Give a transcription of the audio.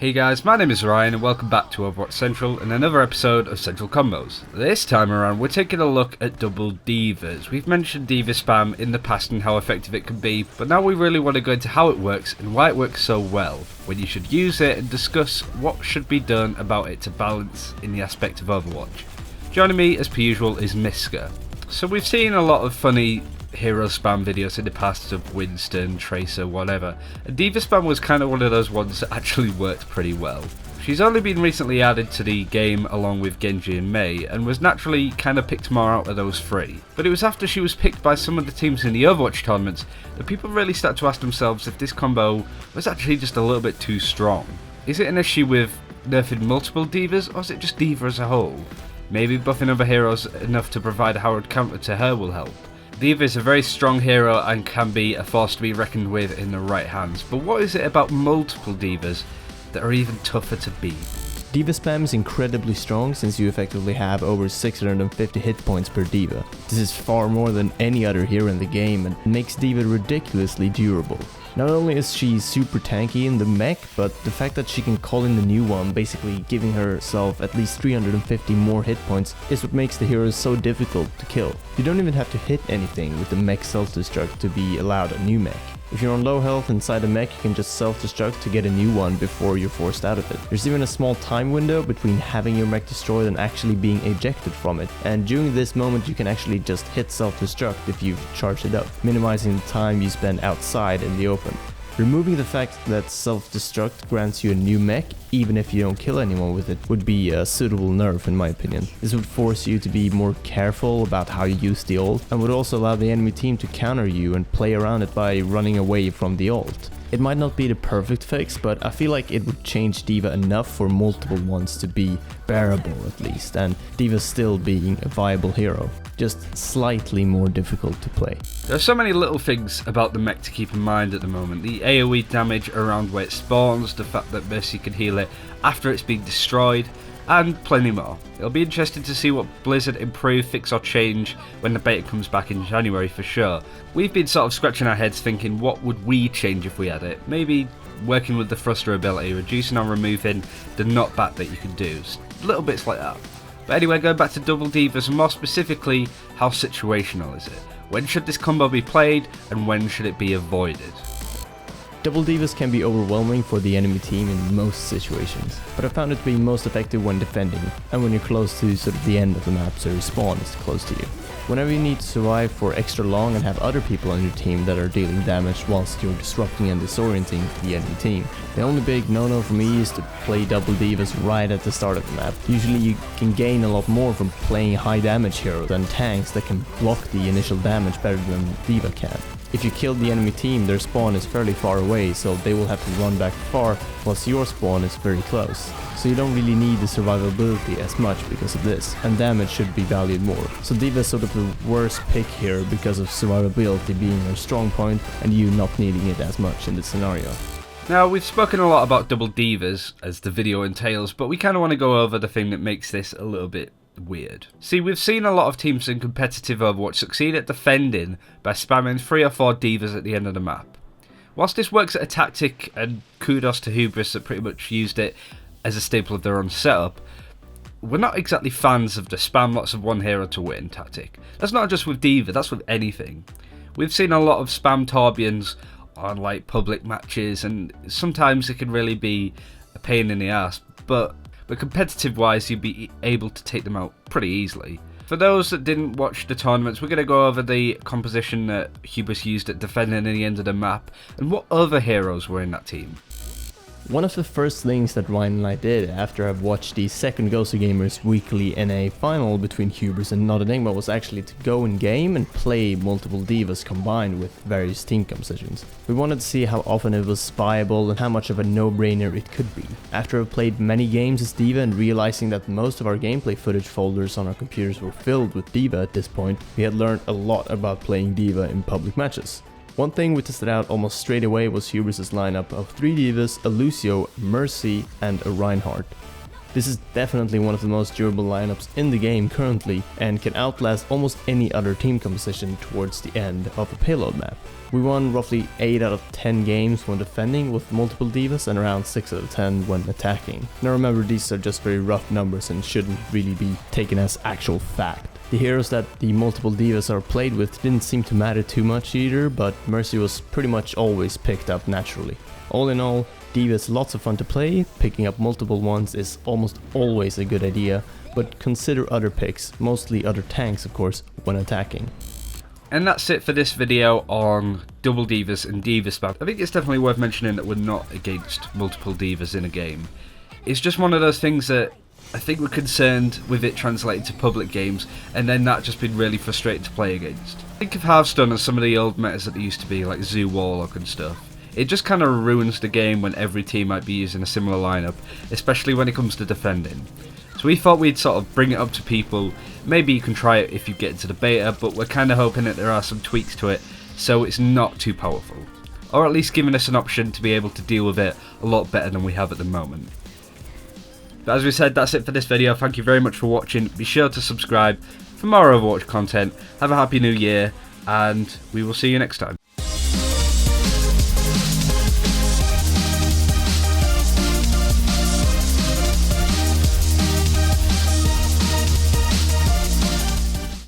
Hey guys, my name is Ryan and welcome back to Overwatch Central and another episode of Central Combos. This time around we're taking a look at double divas. We've mentioned Diva Spam in the past and how effective it can be, but now we really want to go into how it works and why it works so well, when you should use it, and discuss what should be done about it to balance in the aspect of Overwatch. Joining me as per usual is Mysca. So we've seen a lot of funny hero spam videos in the past of Winston, Tracer, whatever, and Diva Spam was kind of one of those ones that actually worked pretty well. She's only been recently added to the game along with Genji and Mei, and was naturally kind of picked more out of those three. But it was after she was picked by some of the teams in the Overwatch tournaments that people really started to ask themselves if this combo was actually just a little bit too strong. Is it an issue with nerfing multiple divas, or is it just Diva as a whole? Maybe buffing other heroes enough to provide a hard counter to her will help. Diva is a very strong hero and can be a force to be reckoned with in the right hands, but what is it about multiple divas that are even tougher to beat? Diva Spam is incredibly strong since you effectively have over 650 hit points per diva. This is far more than any other hero in the game and makes Diva ridiculously durable. Not only is she super tanky in the mech, but the fact that she can call in the new one, basically giving herself at least 350 more hit points, is what makes the hero so difficult to kill. You don't even have to hit anything with the mech self-destruct to be allowed a new mech. If you're on low health inside a mech, you can just self-destruct to get a new one before you're forced out of it. There's even a small time window between having your mech destroyed and actually being ejected from it, and during this moment you can actually just hit self-destruct if you've charged it up, minimizing the time you spend outside in the open. Removing the fact that self-destruct grants you a new mech, even if you don't kill anyone with it, would be a suitable nerf in my opinion. This would force you to be more careful about how you use the ult, and would also allow the enemy team to counter you and play around it by running away from the ult. It might not be the perfect fix, but I feel like it would change Diva enough for multiple ones to be bearable at least, and Diva still being a viable hero. Just slightly more difficult to play. There are so many little things about the mech to keep in mind at the moment. The AoE damage around where it spawns, the fact that Mercy can heal it after it's been destroyed, and plenty more. It'll be interesting to see what Blizzard improve, fix or change when the beta comes back in January for sure. We've been sort of scratching our heads thinking what would we change if we had it. Maybe working with the thruster ability, reducing or removing the knockback that you can do. Little bits like that. But anyway, going back to double divas, and more specifically, how situational is it? When should this combo be played, and when should it be avoided? Double divas can be overwhelming for the enemy team in most situations, but I found it to be most effective when defending, and when you're close to sort of the end of the map so your spawn is close to you. Whenever you need to survive for extra long and have other people on your team that are dealing damage whilst you're disrupting and disorienting the enemy team. The only big no-no for me is to play double divas right at the start of the map. Usually you can gain a lot more from playing high damage heroes than tanks that can block the initial damage better than Diva can. If you kill the enemy team, their spawn is fairly far away, so they will have to run back far, whilst your spawn is very close. So you don't really need the survivability as much because of this, and damage should be valued more. So Diva is sort of the worst pick here because of survivability being her strong point and you not needing it as much in this scenario. Now, we've spoken a lot about double divas, as the video entails, but we kind of want to go over the thing that makes this a little bit weird. See, we've seen a lot of teams in competitive Overwatch succeed at defending by spamming 3 or 4 divas at the end of the map. Whilst this works at a tactic, and kudos to Hubris that pretty much used it as a staple of their own setup, we're not exactly fans of the spam lots of one hero to win tactic. That's not just with Diva, that's with anything. We've seen a lot of spam Torbjorns on like public matches, and sometimes it can really be a pain in the ass, but competitive wise you'd be able to take them out pretty easily. For those that didn't watch the tournaments, we're going to go over the composition that Hubris used at defending in the end of the map, and what other heroes were in that team. One of the first things that Ryan and I did after I've watched the second Ghostly Gamers weekly NA final between Hubris and Not Enigma was actually to go in game and play multiple divas combined with various team compositions. We wanted to see how often it was viable and how much of a no-brainer it could be. After I've played many games as Diva and realizing that most of our gameplay footage folders on our computers were filled with Diva at this point, we had learned a lot about playing Diva in public matches. One thing we tested out almost straight away was Hubris' lineup of 3 divas, a Lucio, Mercy, and a Reinhardt. This is definitely one of the most durable lineups in the game currently, and can outlast almost any other team composition towards the end of a payload map. We won roughly 8 out of 10 games when defending with multiple divas and around 6 out of 10 when attacking. Now remember, these are just very rough numbers and shouldn't really be taken as actual fact. The heroes that the multiple divas are played with didn't seem to matter too much either, but Mercy was pretty much always picked up naturally. All in all, D.Va is lots of fun to play. Picking up multiple ones is almost always a good idea, but consider other picks, mostly other tanks of course, when attacking. And that's it for this video on double divas and Diva Spam. I think it's definitely worth mentioning that we're not against multiple divas in a game. It's just one of those things that I think we're concerned with it translating to public games, and then that just been really frustrating to play against. Think of Hearthstone and some of the old metas that there used to be, like Zoo Warlock and stuff. It just kind of ruins the game when every team might be using a similar lineup, especially when it comes to defending. So we thought we'd sort of bring it up to people. Maybe you can try it if you get into the beta, but we're kind of hoping that there are some tweaks to it so it's not too powerful. Or at least giving us an option to be able to deal with it a lot better than we have at the moment. But as we said, that's it for this video. Thank you very much for watching. Be sure to subscribe for more Overwatch content. Have a happy new year, and we will see you next time.